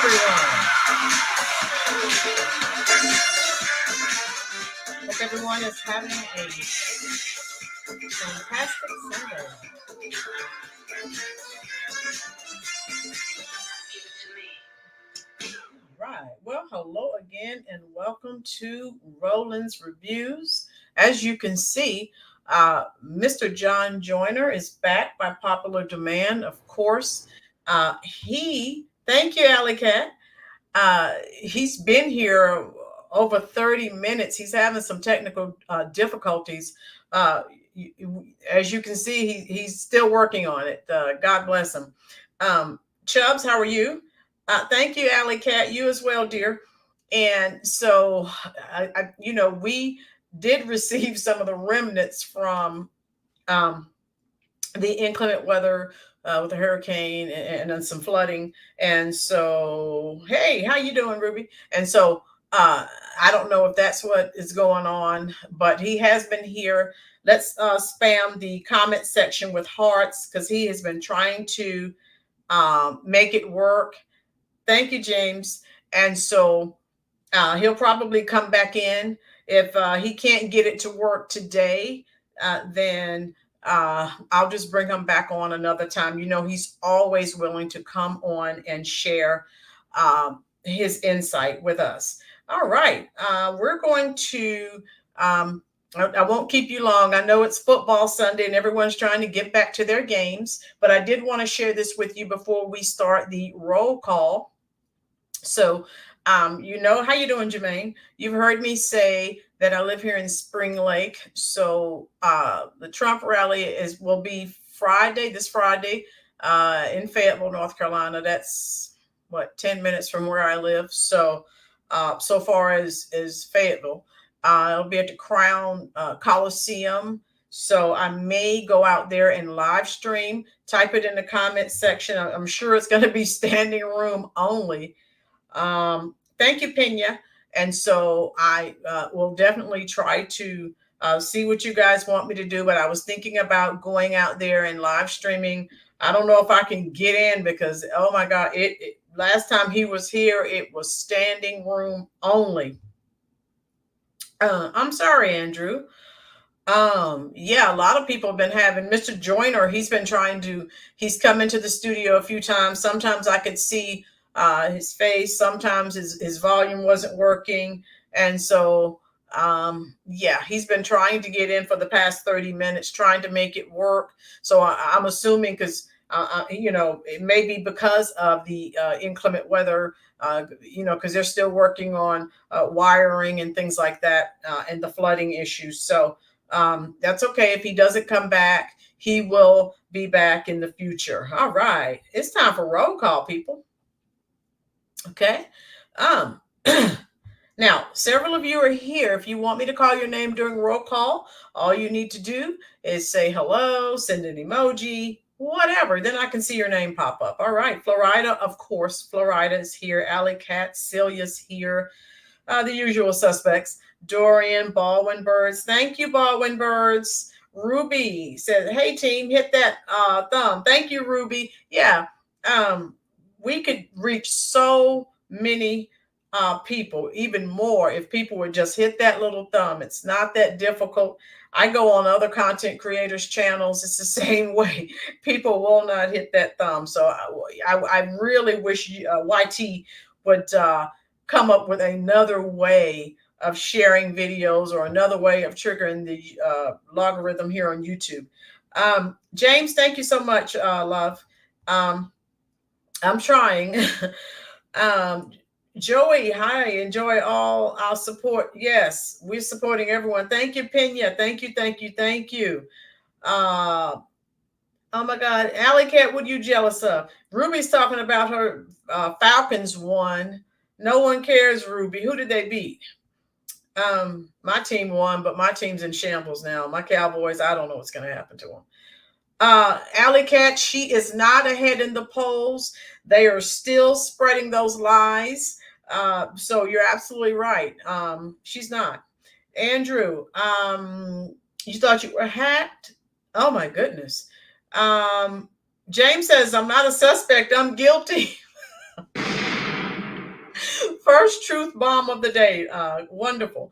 everyone. Hope everyone is having a fantastic Sunday. Right. Well, hello again and welcome to Roland's Reviews. As you can see, Mr. John Joyner is back by popular demand, of course. Thank you, Alley Cat. He's been here over 30 minutes. He's having some technical difficulties. As you can see, he's still working on it. God bless him. Chubbs, how are you? Thank you, Alley Cat. You as well, dear. And so, we did receive some of the remnants from um, the inclement weather with the hurricane and then some flooding. And so, hey, how you doing, Ruby? And so, I don't know if that's what is going on, but he has been here. Let's spam the comment section with hearts because he has been trying to make it work. Thank you, James. And so he'll probably come back in. If he can't get it to work today, then I'll just bring him back on another time. You know, he's always willing to come on and share his insight with us. All right. We're going to, I won't keep you long. I know it's football Sunday and everyone's trying to get back to their games, but I did want to share this with you before we start the roll call. So, you know, how you doing, Jermaine? You've heard me say that I live here in Spring Lake. So the Trump rally will be this Friday in Fayetteville, North Carolina. That's 10 minutes from where I live. So so far as Fayetteville, it'll be at the Crown Coliseum. So I may go out there and live stream. Type it in the comment section. I'm sure it's going to be standing room only. Thank you, Pena. And so I will definitely try to see what you guys want me to do. But I was thinking about going out there and live streaming. I don't know if I can get in because, oh my God, last time he was here, it was standing room only. I'm sorry, Andrew. Yeah, a lot of people have been having Mr. Joyner. He's come into the studio a few times. Sometimes I could see his face. Sometimes his volume wasn't working. And so, yeah, he's been trying to get in for the past 30 minutes, trying to make it work. So I'm assuming because, it may be because of the inclement weather, because they're still working on wiring and things like that and the flooding issues. So that's okay. If he doesn't come back, he will be back in the future. All right. It's time for roll call, people. Okay. Now, several of you are here. If you want me to call your name during roll call, all you need to do is say hello, send an emoji, whatever. Then I can see your name pop up. All right. Florida, of course. Florida is here. Alley Cat, Celia's here. The usual suspects. Dorian, Baldwin Birds. Thank you, Baldwin Birds. Ruby said, hey, team, hit that thumb. Thank you, Ruby. Yeah. We could reach so many people, even more, if people would just hit that little thumb. It's not that difficult. I go on other content creators' channels. It's the same way. People will not hit that thumb. So I really wish YT would come up with another way of sharing videos or another way of triggering the logarithm here on YouTube. James, thank you so much, love. I'm trying. Joey, hi, enjoy all our support. Yes, we're supporting everyone. Thank you, Pena. Thank you, thank you, thank you. Oh my God, Alley Cat, what are you jealous of? Ruby's talking about her Falcons won. No one cares, Ruby. Who did they beat? My team won, but my team's in shambles now. My Cowboys, I don't know what's going to happen to them. Alley Cat, she is not ahead in the polls. They are still spreading those lies. So you're absolutely right. She's not. Andrew, you thought you were hacked? Oh my goodness. James says, I'm not a suspect, I'm guilty. first truth bomb of the day. Wonderful.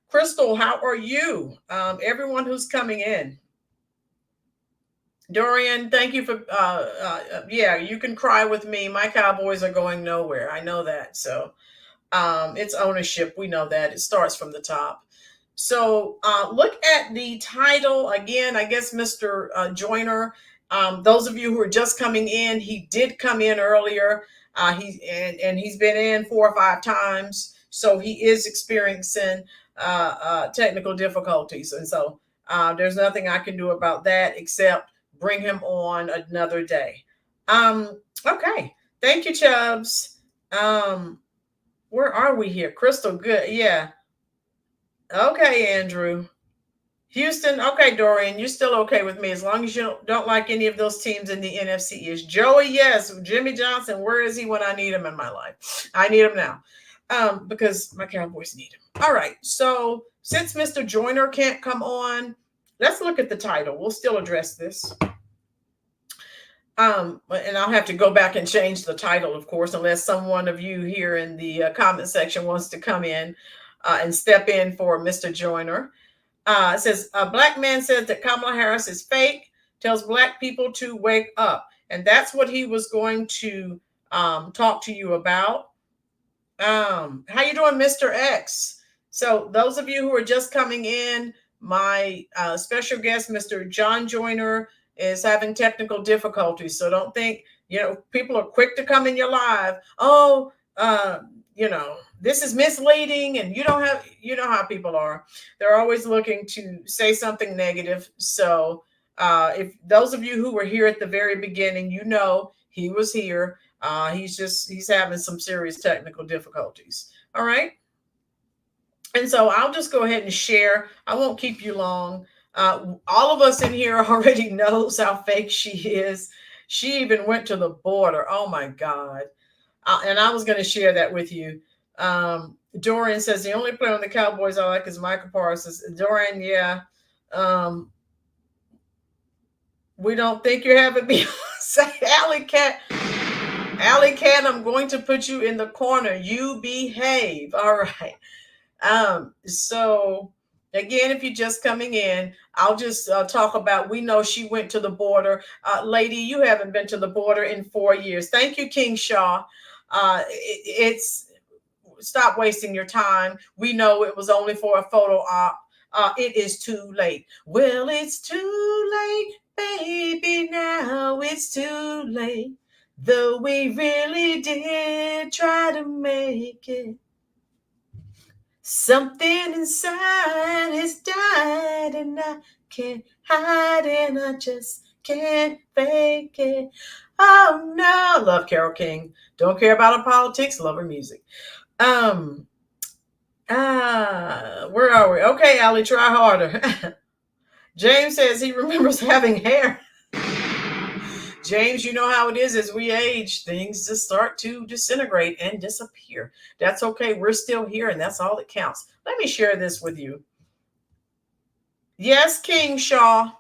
Crystal, how are you? Everyone who's coming in. Dorian, thank you for, yeah, you can cry with me. My Cowboys are going nowhere. I know that. So it's ownership. We know that. It starts from the top. So look at the title again. I guess Mr. Joyner, those of you who are just coming in, he did come in earlier. He's been in 4 or 5 times. So he is experiencing technical difficulties. And so there's nothing I can do about that except bring him on another day. Okay. Thank you, Chubbs. Where are we here? Crystal, good. Yeah. Okay, Andrew. Houston, okay, Dorian, you're still okay with me as long as you don't like any of those teams in the NFC East. Joey, yes. Jimmy Johnson, where is he when I need him in my life? I need him now because my Cowboys need him. All right, so since Mr. Joyner can't come on, let's look at the title. We'll still address this. And I'll have to go back and change the title, of course, unless someone of you here in the comment section wants to come in and step in for Mr. Joyner. It says, a black man says that Kamala Harris is fake, tells black people to wake up. And that's what he was going to talk to you about. How you doing, Mr. X? So those of you who are just coming in, my special guest, Mr. John Joyner, is having technical difficulties. So don't think, people are quick to come in your live. Oh, this is misleading, and you know how people are. They're always looking to say something negative. So if those of you who were here at the very beginning, he was here. He's having some serious technical difficulties. All right. And so I'll just go ahead and share. I won't keep you long. All of us in here already knows how fake she is. She even went to the border. Oh my God. And I was going to share that with you. Dorian says the only player on the Cowboys I like is Michael Parsons. Dorian, yeah. We don't think you're having Beyonce. Alley Cat, I'm going to put you in the corner. You behave. All right. So again, if you're just coming in, I'll just talk about, we know she went to the border. Lady, you haven't been to the border in 4 years. Thank you, King Shaw. Stop wasting your time. We know it was only for a photo op. It is too late. Well, it's too late, baby. Now it's too late. Though we really did try to make it. Something inside has died, and I can't hide, and I just can't fake it. Oh no. Love Carole King. Don't care about her politics, love her music. Where are we? Okay, Allie, try harder. James says he remembers having hair. James, you know how it is as we age, things just start to disintegrate and disappear. That's okay. We're still here, and that's all that counts. Let me share this with you. Yes, King Shaw.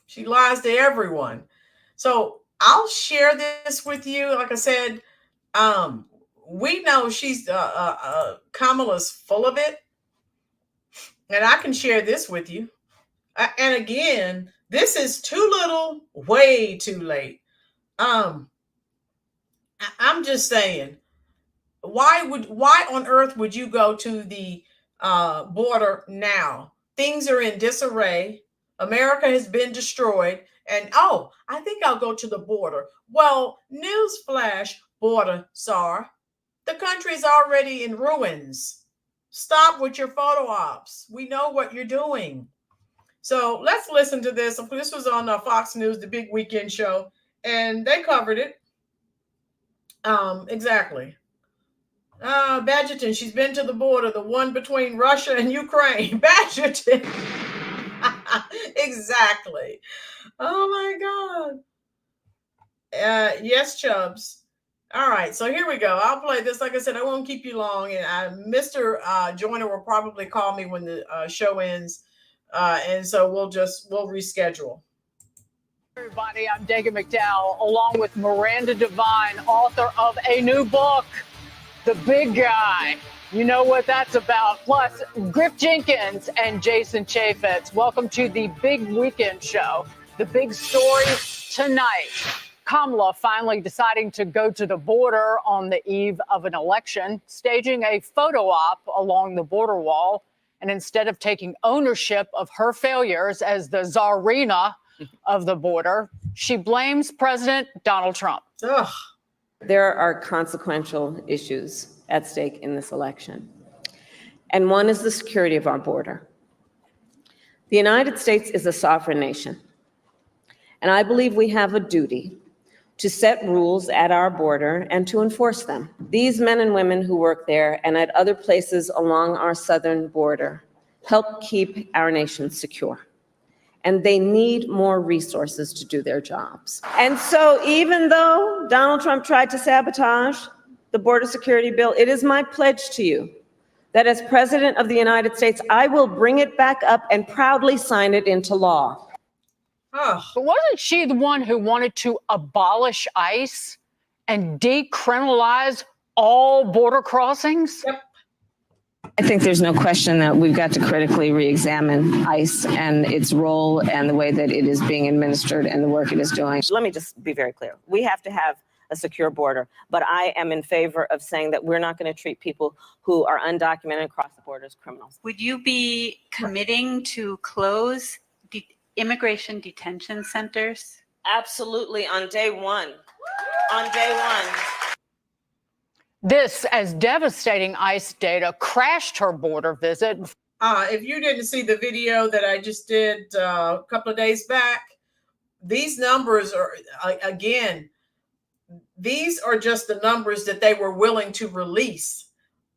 She lies to everyone. So I'll share this with you. Like I said, we know she's Kamala's full of it. And I can share this with you. And again, this is too little, way too late. I'm just saying, why on earth would you go to the border now? Things are in disarray. America has been destroyed. And I think I'll go to the border. Well, newsflash, border czar. The country's already in ruins. Stop with your photo ops. We know what you're doing. So let's listen to this. This was on Fox News, the big weekend show, and they covered it. Exactly. Badgerton, she's been to the border, the one between Russia and Ukraine. Badgerton. Exactly. Oh my God. Yes, Chubbs. All right, so here we go. I'll play this. Like I said, I won't keep you long. And Mr. Joyner will probably call me when the show ends. And so we'll reschedule. Everybody, I'm Dagan McDowell, along with Miranda Devine, author of a new book, The big guy. You know what that's about. Plus, Griff Jenkins and Jason Chaffetz. Welcome to the Big Weekend Show. The big story tonight. Kamala finally deciding to go to the border on the eve of an election, staging a photo op along the border wall. And instead of taking ownership of her failures as the czarina of the border, she blames President Donald Trump. Ugh. There are consequential issues at stake in this election. And one is the security of our border. The United States is a sovereign nation. And I believe we have a duty to set rules at our border and to enforce them. These men and women who work there and at other places along our southern border help keep our nation secure. And they need more resources to do their jobs. And so even though Donald Trump tried to sabotage the border security bill, it is my pledge to you that as President of the United States, I will bring it back up and proudly sign it into law. Oh. But wasn't she the one who wanted to abolish ICE and decriminalize all border crossings? Yep. I think there's no question that we've got to critically re-examine ICE and its role and the way that it is being administered and the work it is doing. Let me just be very clear. We have to have a secure border, but I am in favor of saying that we're not going to treat people who are undocumented across the border as criminals. Would you be committing to close immigration detention centers? Absolutely, on day one. On day one. This as devastating ICE data crashed her border visit. If you didn't see the video that I just did a couple of days back, these numbers are, again, these are just the numbers that they were willing to release.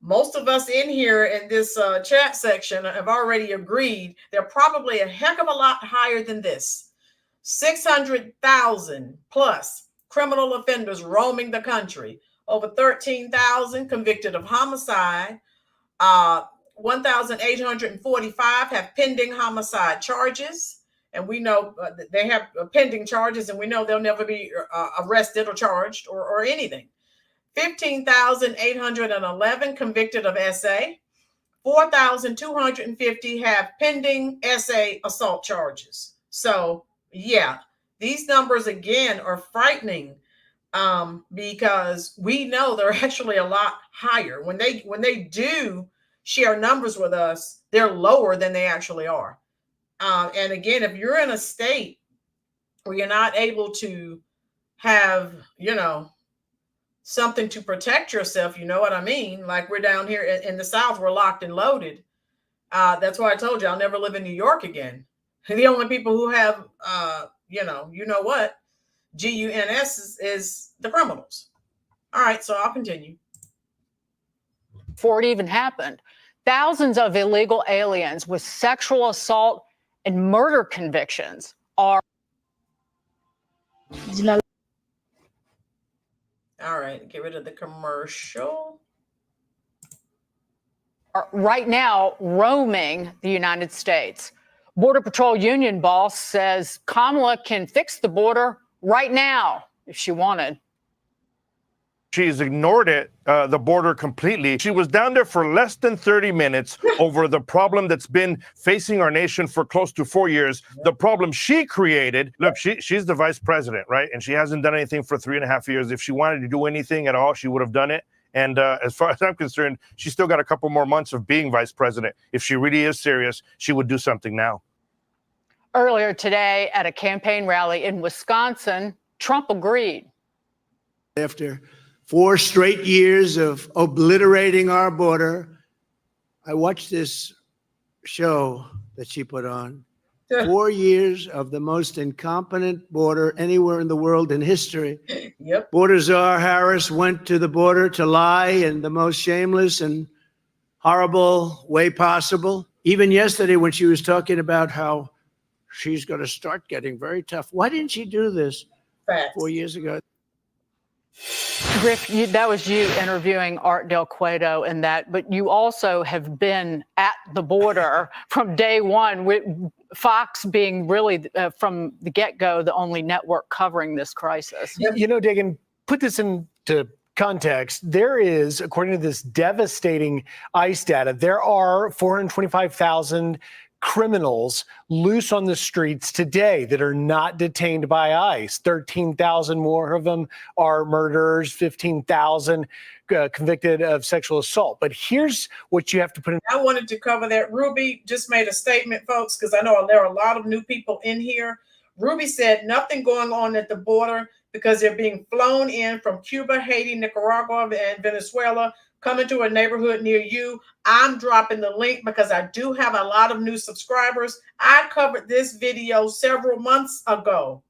Most of us in here in this chat section have already agreed they're probably a heck of a lot higher than this. 600,000 plus criminal offenders roaming the country. Over 13,000 convicted of homicide. 1,845 have pending homicide charges. And we know they have pending charges, and we know they'll never be arrested or charged or anything. 15,811 convicted of SA. 4,250 have pending SA assault charges. So, yeah, these numbers, again, are frightening because we know they're actually a lot higher. When they do share numbers with us, they're lower than they actually are. And again, if you're in a state where you're not able to have, something to protect yourself, you know what I mean? Like we're down here in the South, we're locked and loaded. That's why I told you I'll never live in New York again. The only people who have, GUNS is the criminals. All right, so I'll continue. Before it even happened, thousands of illegal aliens with sexual assault and murder convictions are. All right, get rid of the commercial. Are right now roaming the United States. Border Patrol union boss says Kamala can fix the border right now if she wanted. She's ignored the border completely. She was down there for less than 30 minutes over the problem that's been facing our nation for close to 4 years. The problem she created. Look, she's the vice president, right? And she hasn't done anything for 3.5 years. If she wanted to do anything at all, she would have done it. And as far as I'm concerned, she's still got a couple more months of being vice president. If she really is serious, she would do something now. Earlier today at a campaign rally in Wisconsin, Trump agreed. After 4 straight years of obliterating our border, I watched this show that she put on. 4 years of the most incompetent border anywhere in the world in history. Yep. Border czar Harris went to the border to lie in the most shameless and horrible way possible. Even yesterday when she was talking about how she's going to start getting very tough. Why didn't she do this 4 years ago? Griff, that was you interviewing Art Del Cueto and that, but you also have been at the border from day one, with Fox being really, from the get-go, the only network covering this crisis. Dagan, put this into context, there is, according to this devastating ICE data, there are 425,000 criminals loose on the streets today that are not detained by ICE. 13,000 more of them are murderers, 15,000 convicted of sexual assault. But here's what you have to put in. I wanted to cover that. Ruby just made a statement, folks, because I know there are a lot of new people in here. Ruby said nothing going on at the border because they're being flown in from Cuba, Haiti, Nicaragua, and Venezuela, coming to a neighborhood near you. I'm dropping the link because I do have a lot of new subscribers. I covered this video several months ago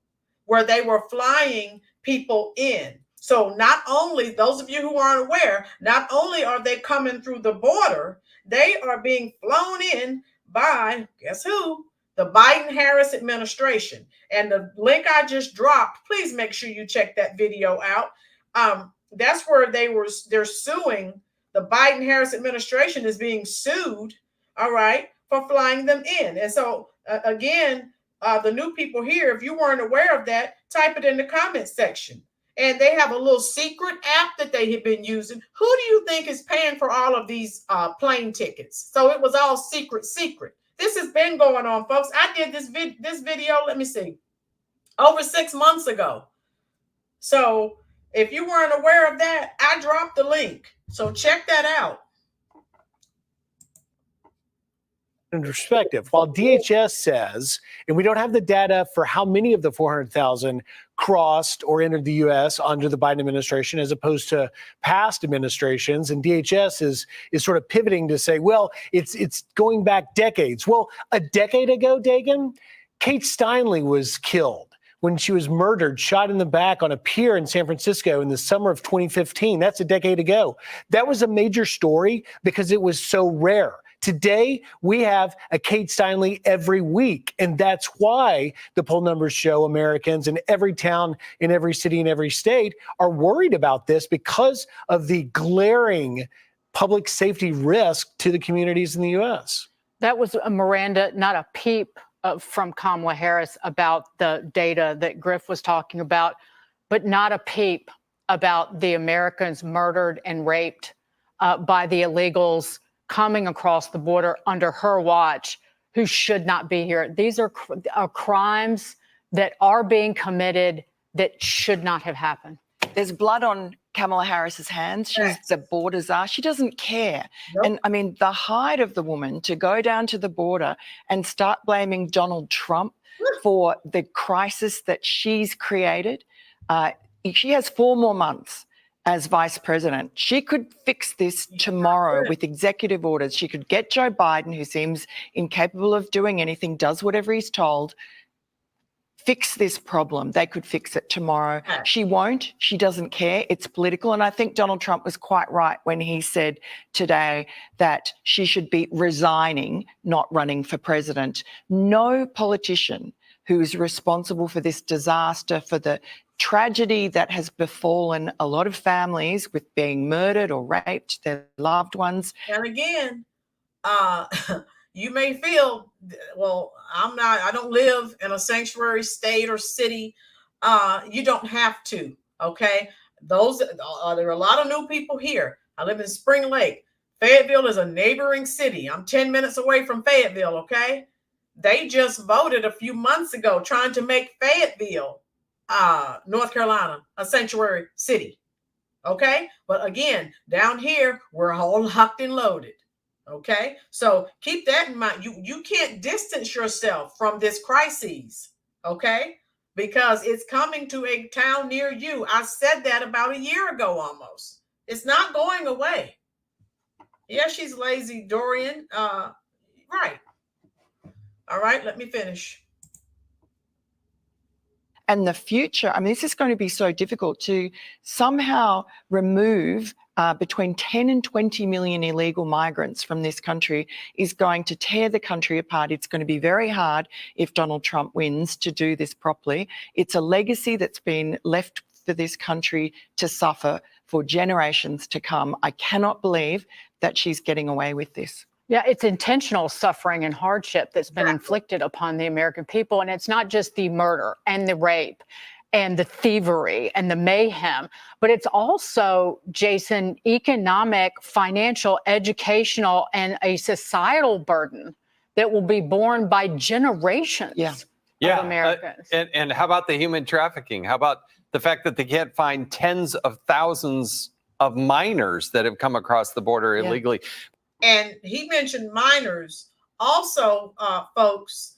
where they were flying people in. So not only, those of you who aren't aware, not only are they coming through the border, they are being flown in by, guess who? The Biden-Harris administration. And the link I just dropped, please make sure you check that video out. That's where they're suing. The Biden-Harris administration is being sued, all right, for flying them in. And so, again, the new people here, if you weren't aware of that, type it in the comment section. And they have a little secret app that they have been using. Who do you think is paying for all of these plane tickets? So it was all secret. This has been going on, folks. I did this video, let me see, over 6 months ago. So if you weren't aware of that, I dropped the link. So check that out. In perspective, while DHS says, and we don't have the data for how many of the 400,000 crossed or entered the U.S. under the Biden administration as opposed to past administrations, and DHS is sort of pivoting to say, well, it's going back decades. Well, a decade ago, Dagan, Kate Steinle was killed when she was murdered, shot in the back on a pier in San Francisco in the summer of 2015. That's a decade ago. That was a major story because it was so rare. Today, we have a Kate Steinle every week, and that's why the poll numbers show Americans in every town, in every city, in every state are worried about this because of the glaring public safety risk to the communities in the U.S. That was, Miranda, not a peep from Kamala Harris about the data that Griff was talking about, but not a peep about the Americans murdered and raped by the illegals coming across the border under her watch, who should not be here. These are crimes that are being committed that should not have happened. There's blood on Kamala Harris's hands. She's the border czar. She doesn't care. Nope. And I mean, the height of the woman to go down to the border and start blaming Donald Trump for the crisis that she's created. She has 4 more months as vice president. She could fix this tomorrow with executive orders. She could get Joe Biden, who seems incapable of doing anything, does whatever he's told, fix this problem. They could fix it tomorrow. She won't. She doesn't care. It's political. And I think Donald Trump was quite right when he said today that she should be resigning, not running for president. No politician who is responsible for this disaster, for the tragedy that has befallen a lot of families with being murdered or raped, their loved ones. And again, you may feel, well, I don't live in a sanctuary state or city. You don't have to, okay? There are a lot of new people here. I live in Spring Lake. Fayetteville is a neighboring city. I'm 10 minutes away from Fayetteville, okay? They just voted a few months ago trying to make Fayetteville, North Carolina, a sanctuary city. Okay. But again, down here, we're all locked and loaded. Okay. So keep that in mind. You can't distance yourself from this crisis. Okay. Because it's coming to a town near you. I said that about a year ago almost. It's not going away. Yeah, she's lazy, Dorian. Right. All right. Let me finish. And the future, I mean, this is going to be so difficult to somehow remove between 10 and 20 million illegal migrants from this country is going to tear the country apart. It's going to be very hard if Donald Trump wins to do this properly. It's a legacy that's been left for this country to suffer for generations to come. I cannot believe that she's getting away with this. Yeah, it's intentional suffering and hardship that's been inflicted upon the American people. And it's not just the murder and the rape and the thievery and the mayhem. But it's also, Jason, economic, financial, educational, and a societal burden that will be borne by generations of Americans. And how about the human trafficking? How about the fact that they can't find tens of thousands of minors that have come across the border illegally? And he mentioned minors also, folks,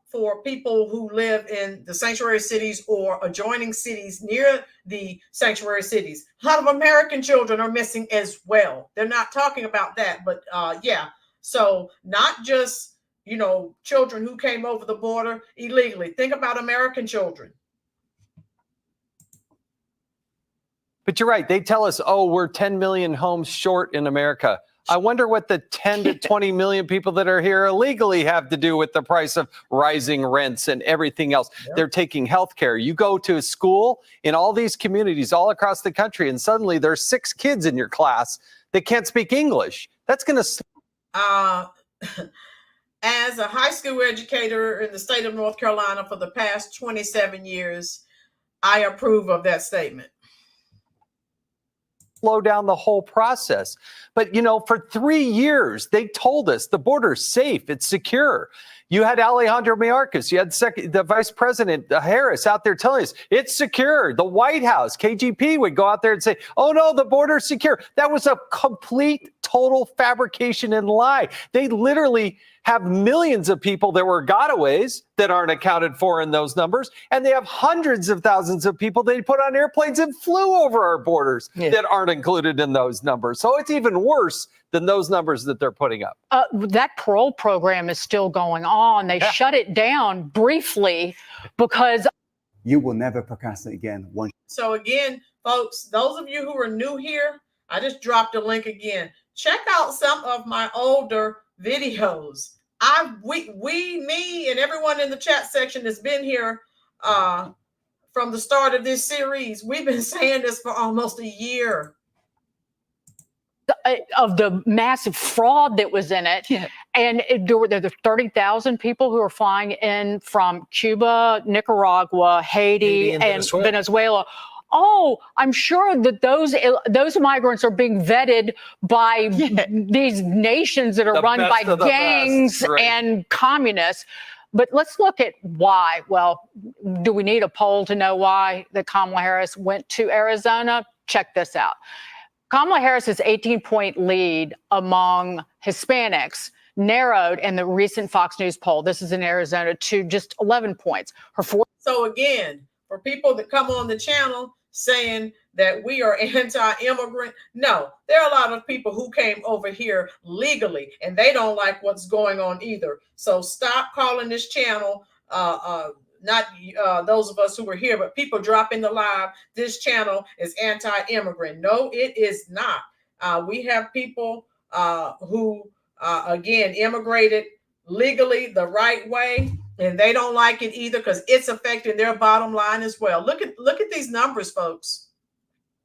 for people who live in the sanctuary cities or adjoining cities near the sanctuary cities. A lot of American children are missing as well. They're not talking about that, but yeah. So not just, you know, children who came over the border illegally. Think about American children. But you're right. They tell us, oh, we're 10 million homes short in America. I wonder what the 10 to 20 million people that are here illegally have to do with the price of rising rents and everything else. Yep. They're taking health care. You go to a school in all these communities all across the country, and suddenly there's 6 kids in your class that can't speak English. That's going to... As a high school educator in the state of North Carolina for the past 27 years, I approve of that statement. Slow down the whole process. But, you know, for 3 years, they told us the border's safe, it's secure. You had Alejandro Mayorkas, you had the Vice President Harris out there telling us it's secure. The White House, KGP would go out there and say, oh no, the border's secure. That was a complete, total fabrication and lie. They literally have millions of people that were gotaways that aren't accounted for in those numbers. And they have hundreds of thousands of people they put on airplanes and flew over our borders that aren't included in those numbers. So it's even worse than those numbers that they're putting up. That parole program is still going on. They shut it down briefly because... You will never procrastinate again. So again, folks, those of you who are new here, I just dropped a link again. Check out some of my older videos. Me and everyone in the chat section that's been here from the start of this series, we've been saying this for almost a year. Of the massive fraud that was in it. And there were 30,000 people who are flying in from Cuba, Nicaragua, Haiti, and Venezuela. Oh, I'm sure that those migrants are being vetted by these nations that are run by gangs and communists. But let's look at why. Well, do we need a poll to know why that Kamala Harris went to Arizona? Check this out. Kamala Harris's 18-point lead among Hispanics narrowed in the recent Fox News poll. This is in Arizona to just 11 points. So again, for people that come on the channel saying that we are anti-immigrant, no, there are a lot of people who came over here legally and they don't like what's going on either. So stop calling this channel not those of us who were here, but people dropping the live, this channel is anti-immigrant. No, it is not. We have people who, again, immigrated legally the right way, and they don't like it either because it's affecting their bottom line as well. Look at these numbers, folks.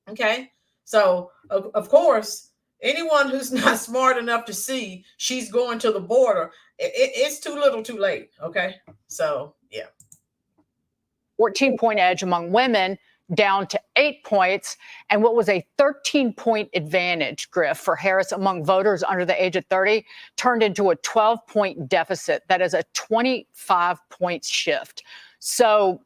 Okay, so of course, anyone who's not smart enough to see she's going to the border, it's too little, too late. Okay, so yeah. 14-point edge among women down to 8 points, and what was a 13-point advantage, Griff, for Harris among voters under the age of 30 turned into a 12-point deficit. That is a 25-point shift. So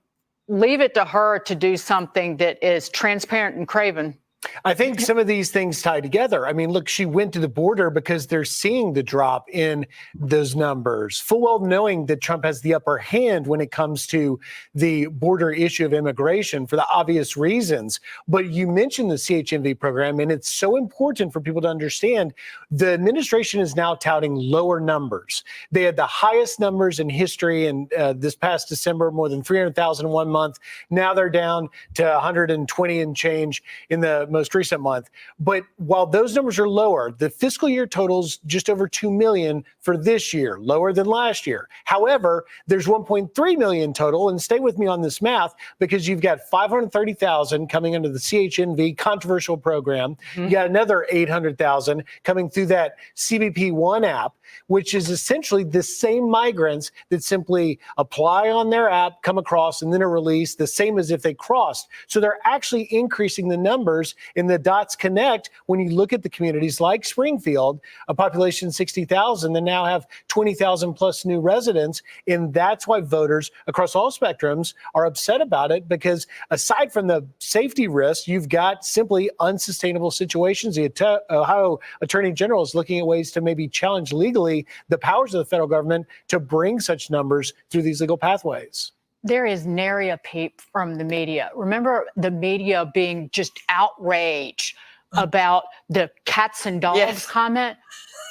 leave it to her to do something that is transparent and craven. I think some of these things tie together. I mean, look, she went to the border because they're seeing the drop in those numbers, full well knowing that Trump has the upper hand when it comes to the border issue of immigration for the obvious reasons. But you mentioned the CHMV program, and it's so important for people to understand the administration is now touting lower numbers. They had the highest numbers in history, and this past December, more than 300,000 in 1 month. Now they're down to 120 and change in the most recent month. But while those numbers are lower, the fiscal year totals just over 2 million for this year, lower than last year. However, there's 1.3 million total, and stay with me on this math because you've got 530,000 coming under the CHNV controversial program. You got another 800,000 coming through that CBP1 app, which is essentially the same migrants that simply apply on their app, come across, and then are released, the same as if they crossed. So they're actually increasing the numbers in the dots connect when you look at the communities like Springfield, a population of 60,000 that now have 20,000 plus new residents. And that's why voters across all spectrums are upset about it, because aside from the safety risks, you've got simply unsustainable situations. The Ohio Attorney General is looking at ways to maybe challenge legally the powers of the federal government to bring such numbers through these legal pathways. There is nary a peep from the media. Remember the media being just outraged about the cats and dogs comment,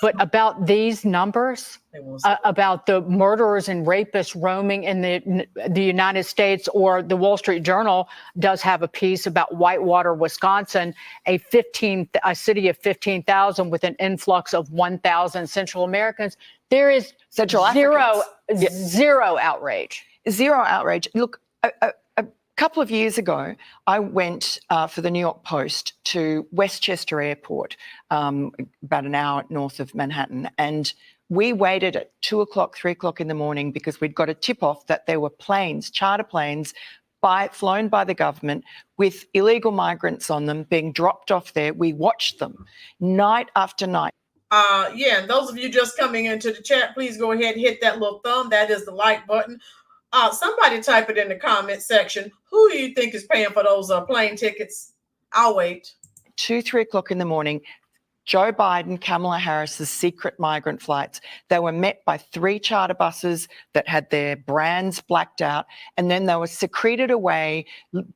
but about these numbers, about the murderers and rapists roaming in the United States. Or the Wall Street Journal does have a piece about Whitewater, Wisconsin, a city of 15,000 with an influx of 1,000 Central Americans. There is zero outrage. Zero outrage. Look, a couple of years ago, I went for the New York Post to Westchester Airport, about an hour north of Manhattan, and we waited at 2 o'clock, 3 o'clock in the morning because we'd got a tip-off that there were planes, charter planes, flown by the government with illegal migrants on them being dropped off there. We watched them night after night. And those of you just coming into the chat, please go ahead and hit that little thumb. That is the like button. Somebody type it in the comment section. Who do you think is paying for those plane tickets? I'll wait. 2, 3 o'clock in the morning, Joe Biden, Kamala Harris's secret migrant flights. They were met by 3 charter buses that had their brands blacked out, and then they were secreted away.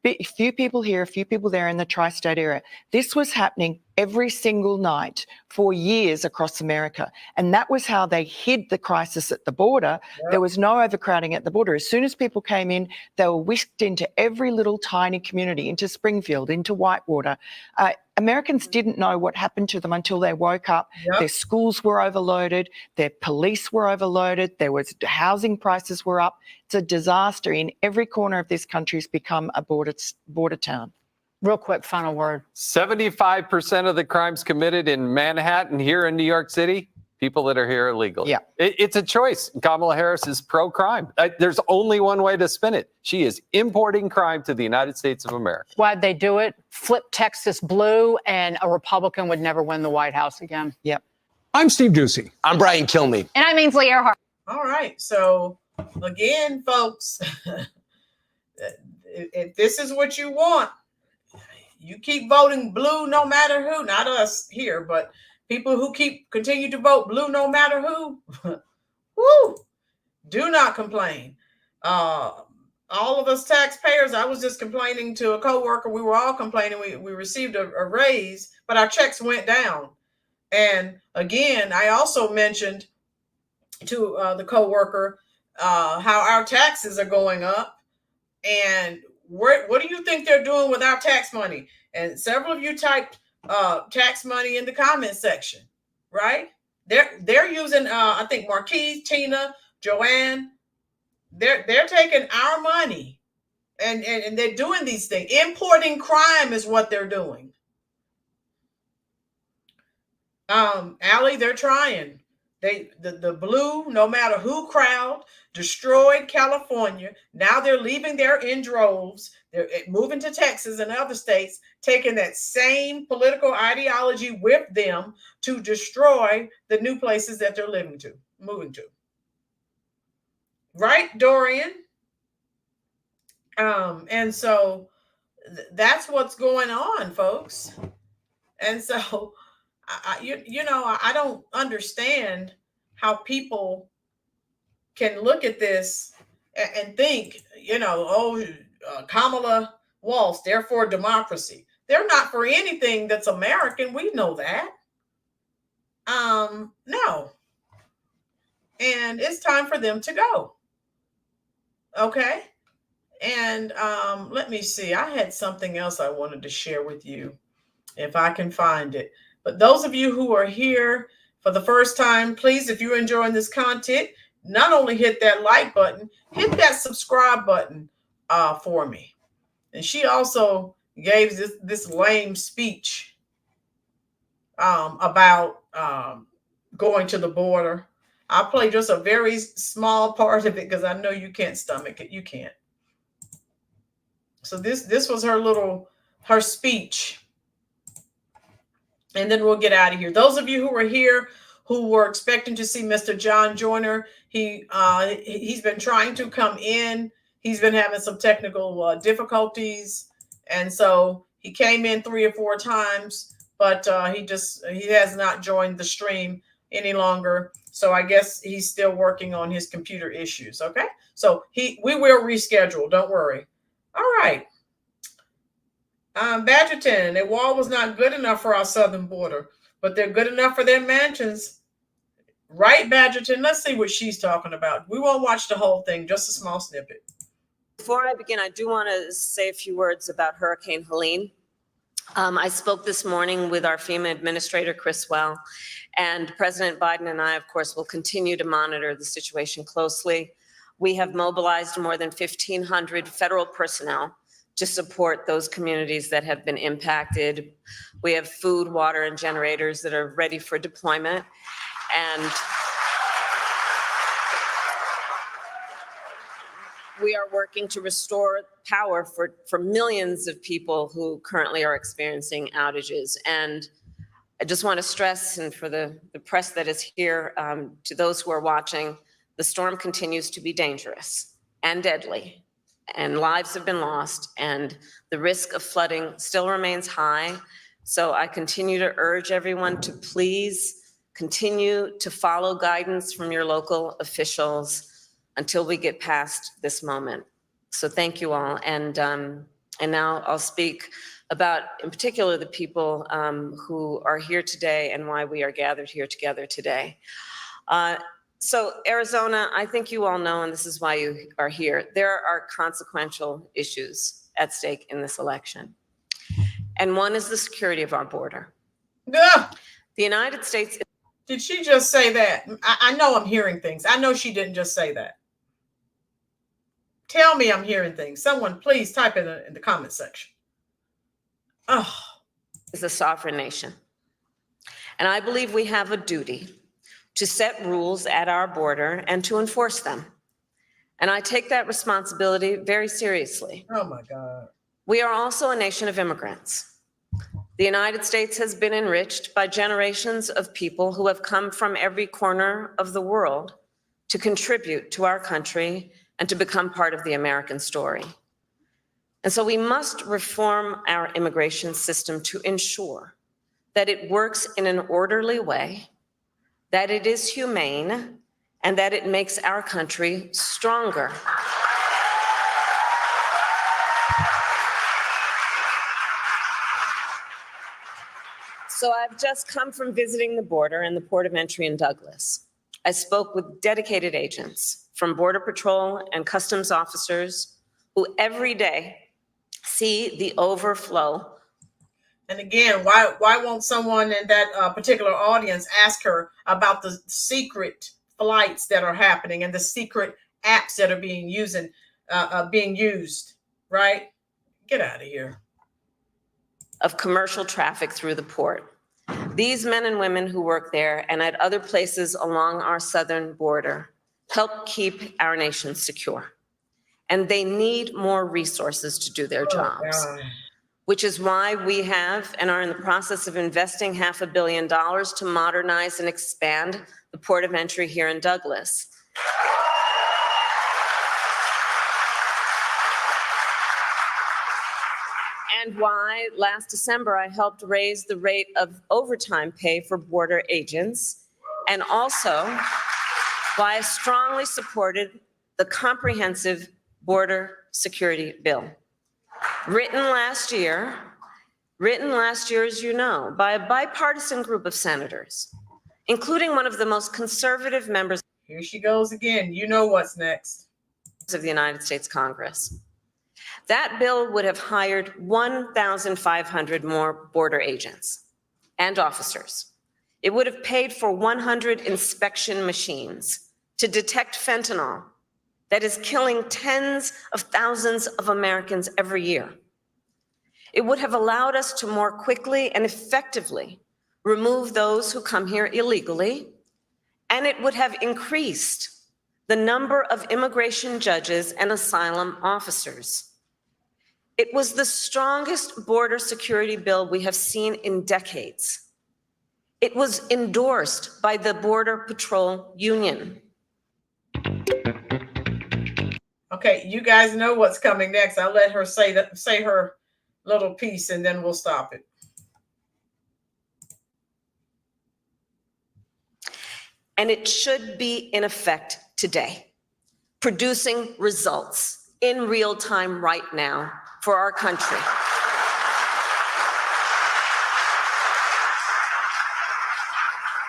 A few people here, a few people there in the tri-state area. This was happening every single night for years across America. And that was how they hid the crisis at the border. Yep. There was no overcrowding at the border. As soon as people came in, they were whisked into every little tiny community, into Springfield, into Whitewater. Americans didn't know what happened to them until they woke up. Yep. Their schools were overloaded. Their police were overloaded. Housing prices were up. It's a disaster. In every corner of this country has become a border town. Real quick, final word. 75% of the crimes committed in Manhattan here in New York City, people that are here illegally. Yeah. It's a choice. Kamala Harris is pro-crime. There's only one way to spin it. She is importing crime to the United States of America. Why'd they do it? Flip Texas blue, and a Republican would never win the White House again. Yep. I'm Steve Doocy. I'm Brian Kilmeade. And I'm Ainsley Earhart. All right. So, again, folks, if this is what you want, you keep voting blue no matter who. Not us here, but people who continue to vote blue no matter who. Woo! Do not complain. All of us taxpayers, I was just complaining to a coworker. We were all complaining. We received a raise, but our checks went down. And again, I also mentioned to the coworker how our taxes are going up. And what do you think they're doing with our tax money? And several of you typed tax money in the comment section, right? They're using I think Marquise, Tina, Joanne. They're taking our money and they're doing these things. Importing crime is what they're doing. Allie, they're trying. The blue, no matter who crowd, destroyed California. Now they're leaving there in droves. They're moving to Texas and other states, taking that same political ideology with them to destroy the new places that they're moving to. Right, Dorian? And so that's what's going on, folks. And so I don't understand how people can look at this and think, Kamala Walsh, they're for democracy. They're not for anything that's American. We know that. No. And it's time for them to go. Okay. And let me see. I had something else I wanted to share with you. if I can find it. But those of you who are here for the first time, please, if you're enjoying this content, not only hit that like button, hit that subscribe button for me. And she also gave this lame speech about going to the border. I'll play just a very small part of it because I know you can't stomach it. You can't. So this was her speech. And then we'll get out of here. Those of you who are here who were expecting to see Mr. John Joyner, he's been trying to come in. He's been having some technical difficulties. And so he came in 3 or 4 times, but he has not joined the stream any longer. So I guess he's still working on his computer issues. Okay. So we will reschedule. Don't worry. All right. Badgerton, a wall was not good enough for our southern border, but they're good enough for their mansions. Right, Badgerton? Let's see what she's talking about. We won't watch the whole thing, just a small snippet. Before I begin, I do want to say a few words about Hurricane Helene. I spoke this morning with our FEMA administrator, Chris Well, and President Biden and I, of course, will continue to monitor the situation closely. We have mobilized more than 1,500 federal personnel to support those communities that have been impacted. We have food, water, and generators that are ready for deployment. And we are working to restore power for millions of people who currently are experiencing outages. And I just want to stress, and for the press that is here, to those who are watching, the storm continues to be dangerous and deadly, and lives have been lost, and the risk of flooding still remains high. So I continue to urge everyone to please continue to follow guidance from your local officials until we get past this moment. So thank you all. And now I'll speak about, in particular, the people who are here today and why we are gathered here together today. So Arizona, I think you all know, and this is why you are here, there are consequential issues at stake in this election. And one is the security of our border. Yeah. The United States. Did she just say that? I know I'm hearing things. I know she didn't just say that. Tell me I'm hearing things. Someone please type it in the comment section. Oh. Is a sovereign nation. And I believe we have a duty to set rules at our border and to enforce them. And I take that responsibility very seriously. Oh my God. We are also a nation of immigrants. The United States has been enriched by generations of people who have come from every corner of the world to contribute to our country and to become part of the American story. And so we must reform our immigration system to ensure that it works in an orderly way, that it is humane, and that it makes our country stronger. So I've just come from visiting the border and the port of entry in Douglas. I spoke with dedicated agents from Border Patrol and customs officers who every day see the overflow. And again, why won't someone in that particular audience ask her about the secret flights that are happening and the secret apps that are being used, right? Get out of here. Of commercial traffic through the port. These men and women who work there and at other places along our southern border help keep our nation secure. And they need more resources to do their jobs, which is why we have and are in the process of investing $500 million to modernize and expand the port of entry here in Douglas. And why last December I helped raise the rate of overtime pay for border agents, and also why I strongly supported the comprehensive border security bill. Written last year, as you know, by a bipartisan group of senators, including one of the most conservative members. Here she goes again. You know what's next. Of the United States Congress. That bill would have hired 1,500 more border agents and officers. It would have paid for 100 inspection machines to detect fentanyl that is killing tens of thousands of Americans every year. It would have allowed us to more quickly and effectively remove those who come here illegally, and it would have increased the number of immigration judges and asylum officers. It was the strongest border security bill we have seen in decades. It was endorsed by the Border Patrol Union. Okay, you guys know what's coming next. I'll let her say her little piece, and then we'll stop it. And it should be in effect today, producing results in real time right now for our country.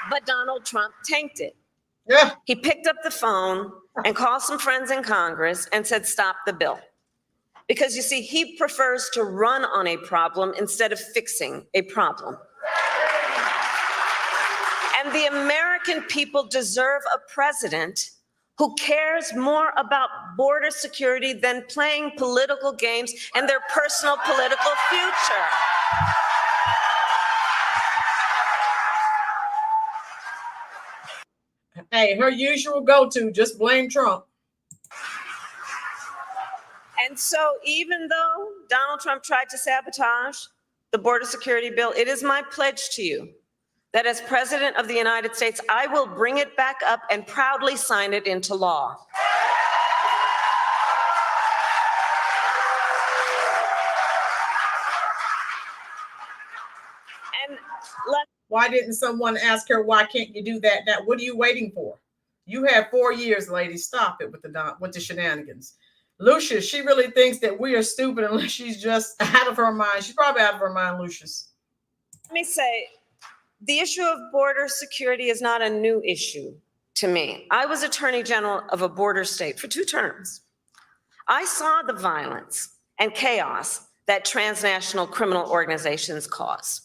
But Donald Trump tanked it. Yeah. He picked up the phone and called some friends in Congress and said, stop the bill. Because you see, he prefers to run on a problem instead of fixing a problem. And the American people deserve a president who cares more about border security than playing political games and their personal political future. Hey, her usual go-to, just blame Trump. And so even though Donald Trump tried to sabotage the border security bill, it is my pledge to you that as President of the United States, I will bring it back up and proudly sign it into law. And why didn't someone ask her, why can't you do that now? What are you waiting for? You have 4 years, ladies. Stop it with the shenanigans. Lucius, she really thinks that we are stupid unless she's just out of her mind. She's probably out of her mind, Lucius. Let me say, the issue of border security is not a new issue to me. I was Attorney General of a border state for 2 terms. I saw the violence and chaos that transnational criminal organizations cause,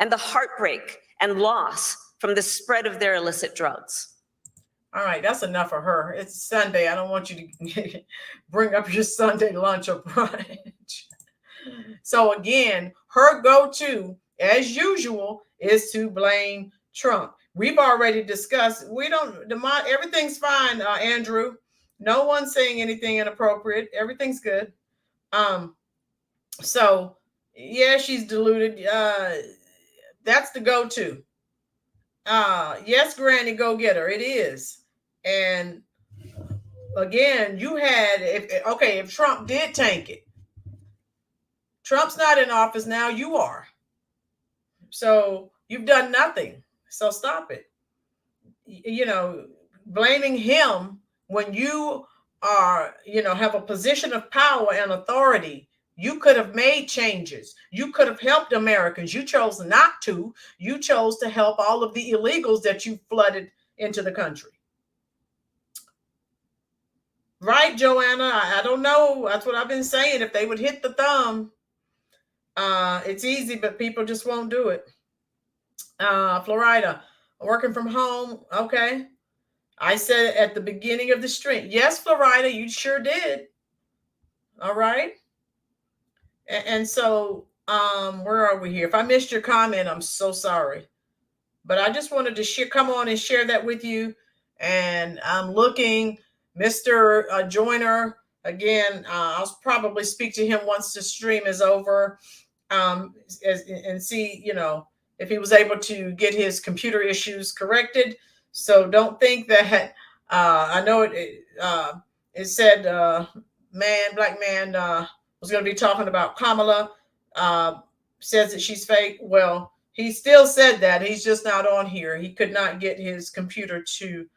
and the heartbreak and loss from the spread of their illicit drugs. All right, that's enough of her. It's Sunday. I don't want you to bring up your Sunday lunch or brunch. So again, her go-to, as usual, is to blame Trump. We've already discussed, everything's fine, Andrew. No one's saying anything inappropriate. Everything's good. So yeah, she's deluded. That's the go-to. Yes, Granny, go get her. It is. And again, you had, if Trump did tank it, Trump's not in office now, you are. So you've done nothing. So stop it. You know, blaming him when you are, have a position of power and authority. You could have made changes. You could have helped Americans. You chose not to. You chose to help all of the illegals that you flooded into the country. Right, Joanna? I don't know. That's what I've been saying. If they would hit the thumb, it's easy, but people just won't do it. Florida, working from home. Okay. I said at the beginning of the stream. Yes, Florida, you sure did. All right. And so, where are we here? If I missed your comment, I'm so sorry. But I just wanted to come on and share that with you. And I'm looking, Mr. Joyner, again, I'll probably speak to him once the stream is over, and see, if he was able to get his computer issues corrected. So don't think that, I know it said, black man, was going to be talking about Kamala, says that she's fake. Well, he still said that. He's just not on here. He could not get his computer to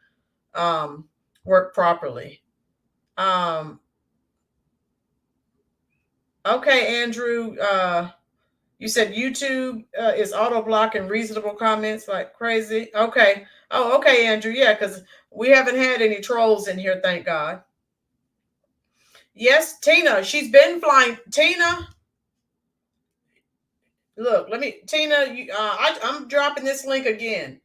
work properly. Okay, Andrew, you said YouTube is auto blocking reasonable comments like crazy. Okay. Oh, okay, Andrew. Yeah, because we haven't had any trolls in here, thank God. Yes, Tina, she's been flying. Tina, look, Tina, I'm dropping this link again.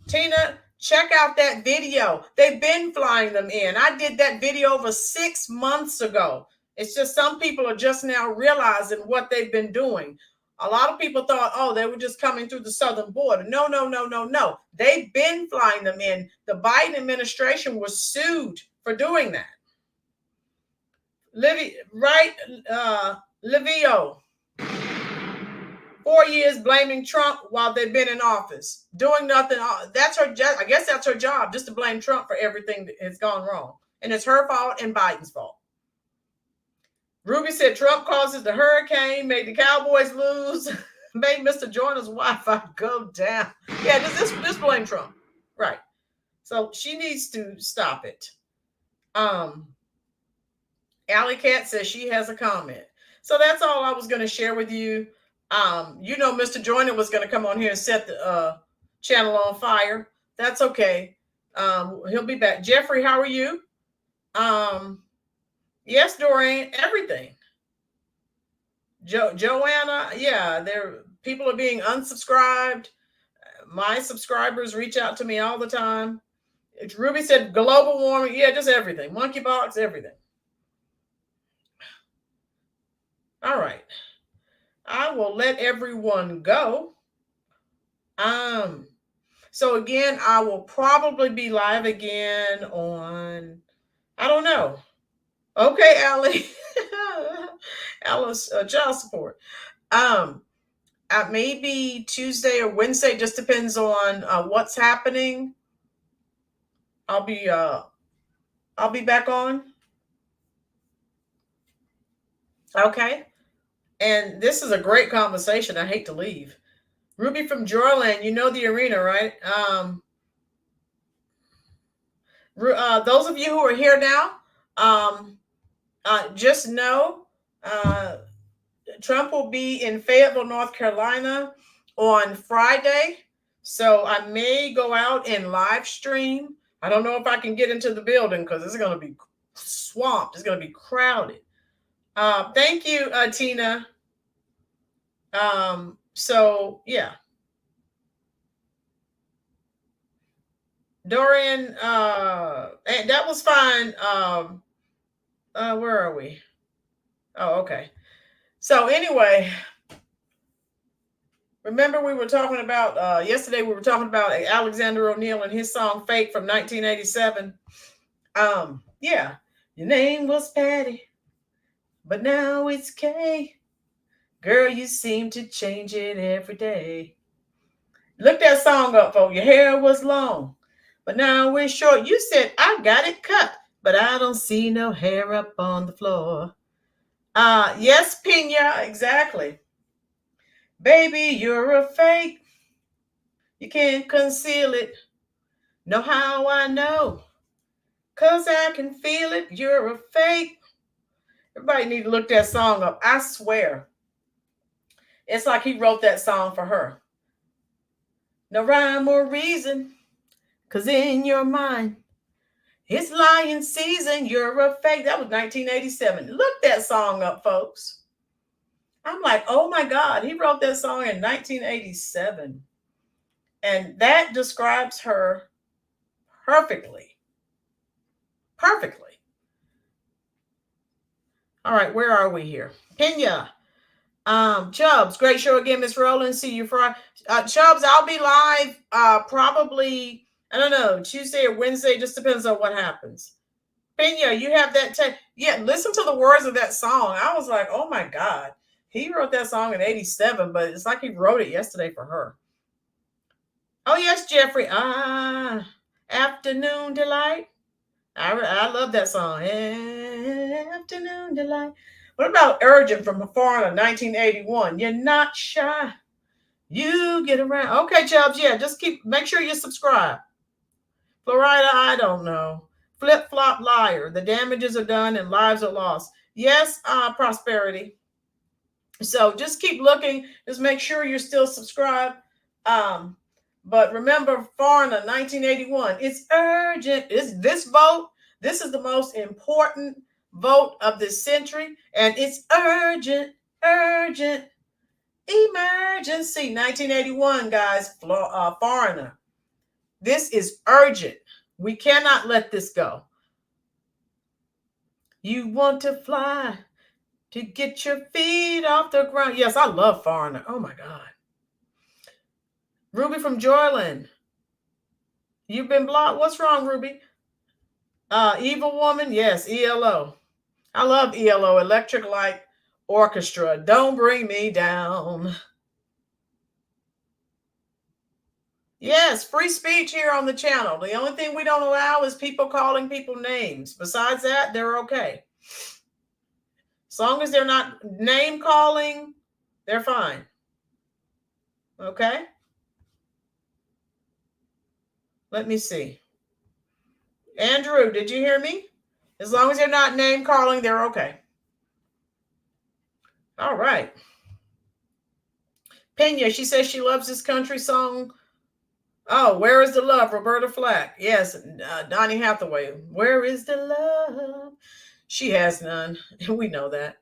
Tina, check out that video. They've been flying them in. I did that video over 6 months ago. It's just some people are just now realizing what they've been doing. A lot of people thought, oh, they were just coming through the southern border. No, no, no, no, no. They've been flying them in. The Biden administration was sued for doing that. Livio. 4 years blaming Trump while they've been in office, doing nothing. That's her job. I guess that's her job, just to blame Trump for everything that has gone wrong. And it's her fault and Biden's fault. Ruby said Trump causes the hurricane, made the Cowboys lose, made Mr. Joyner's Wi-Fi go down. Yeah, just blame Trump. Right. So she needs to stop it. Alley Cat says she has a comment. So that's all I was going to share with you. Mr. Joyner was going to come on here and set the channel on fire. That's okay. He'll be back. Jeffrey, how are you? Yes, Doreen, everything. Joanna, yeah, people are being unsubscribed. My subscribers reach out to me all the time. Ruby said global warming. Yeah, just everything. Monkeypox, everything. All right. I will let everyone go. So again, I will probably be live again on, I don't know. Okay, Allie. Alice, child support. Maybe Tuesday or Wednesday, just depends on what's happening. I'll be back on. Okay. And this is a great conversation. I hate to leave. Ruby from Joyland, you know the arena, right? Those of you who are here now, just know Trump will be in Fayetteville, North Carolina on Friday. So I may go out and live stream. I don't know if I can get into the building because it's going to be swamped. It's going to be crowded. Thank you, Tina. So yeah. Dorian, and that was fine. Where are we? Oh, okay. So anyway, remember we were talking about yesterday. We were talking about Alexander O'Neill and his song "Fake" from 1987. Yeah, your name was Patty, but now it's Kay. Girl, you seem to change it every day. Look that song up, folks. Your hair was long, but now it's short. You said I got it cut, but I don't see no hair up on the floor. Yes, Pina, exactly. Baby, you're a fake. You can't conceal it. Know how I know? 'Cause I can feel it. You're a fake. Everybody need to look that song up. I swear. It's like he wrote that song for her. No rhyme or reason. 'Cause in your mind, it's lying season. You're a fake. That was 1987. Look that song up, folks. I'm like, oh my God, he wrote that song in 1987. And that describes her perfectly. Perfectly. All right, where are we here? Kenya. Chubbs, great show again, Miss Rowland. See you Friday. Chubbs, I'll be live probably, I don't know, Tuesday or Wednesday. Just depends on what happens. Pena, you have that yeah, listen to the words of that song. I was like, oh my God. He wrote that song in 87, but it's like he wrote it yesterday for her. Oh, yes, Jeffrey. Afternoon Delight. I love that song. Afternoon Delight. What about Urgent from Foreigner 1981? You're not shy. You get around. Okay, Chubbs. Yeah, just make sure you subscribe. Florida, I don't know. Flip-flop liar. The damages are done and lives are lost. Yes, Prosperity. So just keep looking. Just make sure you're still subscribed. But remember, Foreigner 1981. It's urgent. It's this vote. This is the most important vote of this century, and it's urgent, urgent, emergency. 1981, guys, Foreigner. This is urgent. We cannot let this go. You want to fly to get your feet off the ground. Yes, I love Foreigner. Oh my God. Ruby from Joyland. You've been blocked. What's wrong, Ruby? Evil Woman. Yes, ELO. I love ELO, Electric Light Orchestra. Don't bring me down. Yes, free speech here on the channel. The only thing we don't allow is people calling people names. Besides that, they're okay. As long as they're not name calling, they're fine. Okay? Let me see. Andrew, did you hear me? As long as they're not name calling, they're okay. All right. Pena, she says she loves this country song. Oh, Where is the Love? Roberta Flack. Yes, Donny Hathaway. Where is the love? She has none. We know that.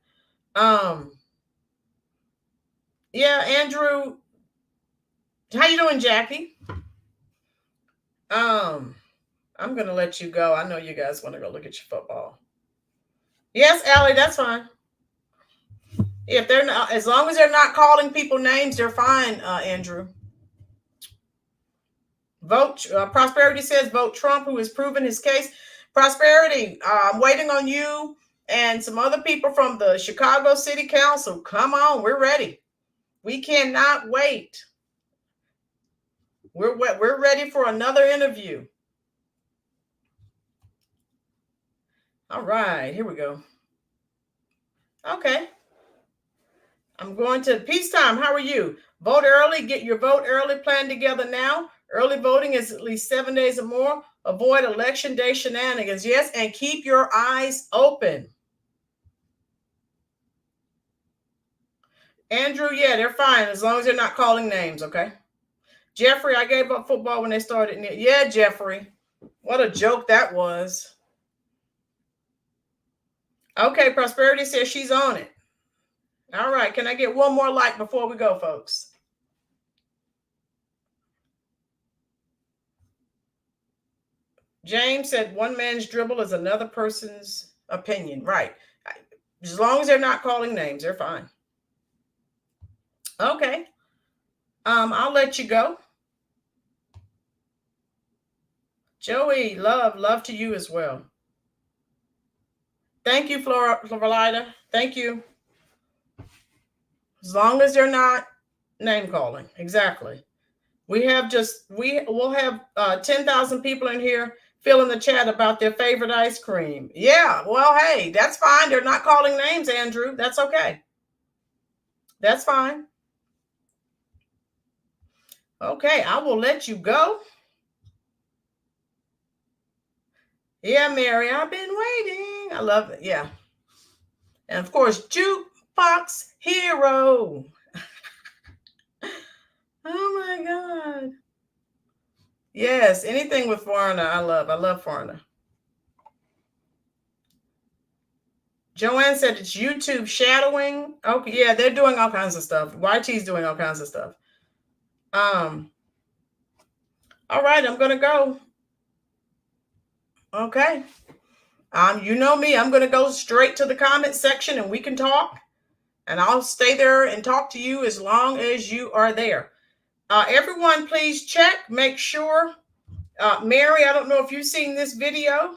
Yeah, Andrew. How you doing, Jackie? I'm gonna let you go. I know you guys want to go look at your football. Yes, Allie, that's fine. If they're not, as long as they're not calling people names, they're fine, Andrew. Vote. Prosperity says vote Trump, who has proven his case. Prosperity, I'm waiting on you and some other people from the Chicago City Council. Come on, we're ready. We cannot wait. We're ready for another interview. All right, here we go. Okay. I'm going to peacetime. How are you? Vote early. Get your vote early plan together now. Early voting is at least 7 days or more. Avoid election day shenanigans. Yes, and keep your eyes open. Andrew, yeah, they're fine as long as they're not calling names, okay? Jeffrey, I gave up football when they started. Yeah, Jeffrey. What a joke that was. Okay, Prosperity says she's on it. All right, can I get one more like before we go, folks? James said one man's dribble is another person's opinion. Right. As long as they're not calling names, they're fine. Okay. I'll let you go. Joey, love to you as well. Thank you, Florida. Thank you. As long as they're not name calling. Exactly. We'll have 10,000 people in here fill in the chat about their favorite ice cream. Yeah, well, hey, that's fine. They're not calling names, Andrew. That's okay. That's fine. Okay, I will let you go. Yeah, Mary, I've been waiting. I love it. Yeah. And of course, Jukebox Hero. Oh my God. Yes, anything with Foreigner, I love. I love Foreigner. Joanne said it's YouTube shadowing. Okay, yeah, they're doing all kinds of stuff. YT's doing all kinds of stuff. All right, I'm gonna go. Okay. You know me, I'm gonna go straight to the comment section and we can talk. And I'll stay there and talk to you as long as you are there. Everyone, please check, make sure. Mary, I don't know if you've seen this video.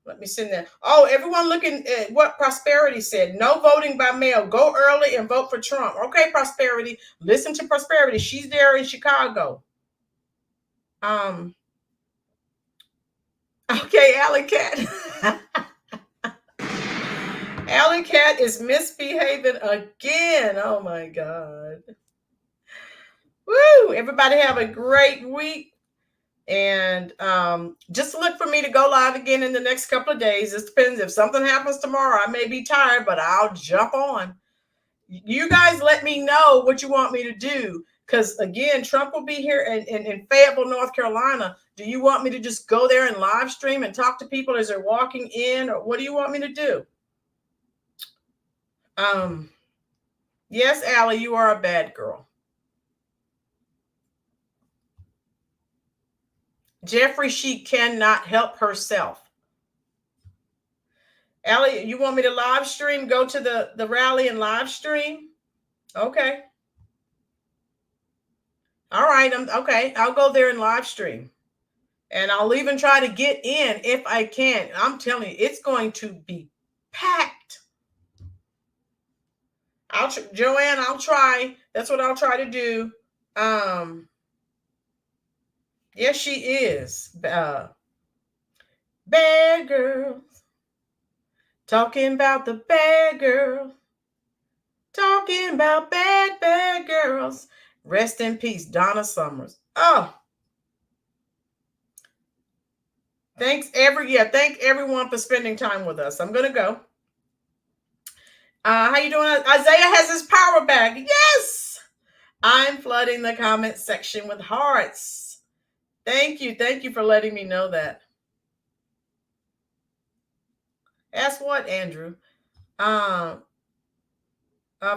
Let me send that. Oh, everyone looking at what Prosperity said. No voting by mail. Go early and vote for Trump. Okay, Prosperity. Listen to Prosperity. She's there in Chicago. Okay, Alley Cat. Alley Cat is misbehaving again. Oh my God. Woo! Everybody have a great week. And just look for me to go live again in the next couple of days. It depends. If something happens tomorrow, I may be tired, but I'll jump on. You guys let me know what you want me to do. Because again, Trump will be here in Fayetteville, North Carolina. Do you want me to just go there and live stream and talk to people as they're walking in, or what do you want me to do? Yes, Allie, you are a bad girl. Jeffrey, she cannot help herself. Allie, you want me to live stream? Go to the rally and live stream? Okay. All right. Okay. I'll go there and live stream. And I'll even try to get in if I can. I'm telling you, it's going to be packed. Joanne, I'll try. That's what I'll try to do. Yes, she is. Bad girls. Talking about the bad girl. Talking about bad girls. Rest in peace, Donna Summers. Oh. Thank everyone for spending time with us. I'm gonna go. How you doing? Isaiah has his power back. Yes. I'm flooding the comment section with hearts. Thank you. Thank you for letting me know that. Ask what, Andrew?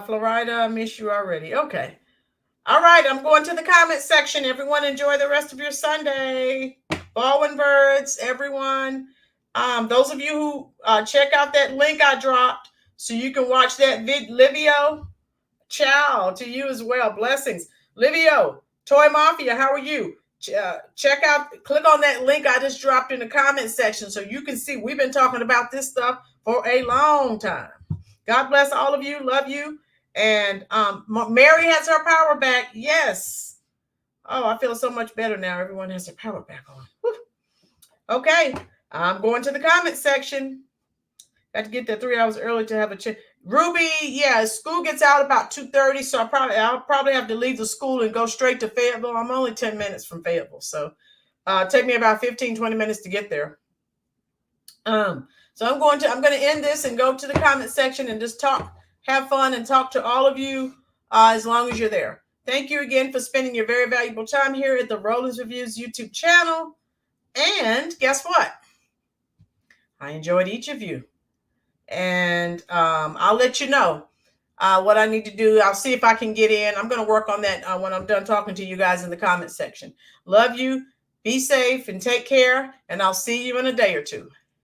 Florida, I miss you already. Okay. All right. I'm going to the comment section. Everyone enjoy the rest of your Sunday. Baldwin birds, everyone. Those of you who check out that link I dropped so you can watch that Livio. Ciao to you as well. Blessings. Livio, Toy Mafia, how are you? Check out, click on that link I just dropped in the comment section so you can see we've been talking about this stuff for a long time. God bless all of you. Love you. And Mary has her power back. Yes. Oh, I feel so much better now. Everyone has their power back on. Whew. Okay. I'm going to the comment section. Got to get there 3 hours early to have a chat. Ruby, yeah, school gets out about 2:30, so I'll probably have to leave the school and go straight to Fayetteville. I'm only 10 minutes from Fayetteville, so take me about 15-20 minutes to get there. So I'm going to end this and go to the comment section and just have fun and talk to all of you as long as you're there. Thank you again for spending your very valuable time here at the Rollins Reviews YouTube channel. And guess what? I enjoyed each of you. And I'll let you know what I need to do. I'll see if I can get in. I'm going to work on that when I'm done talking to you guys in the comment section. Love you. Be safe and take care. And I'll see you in a day or two.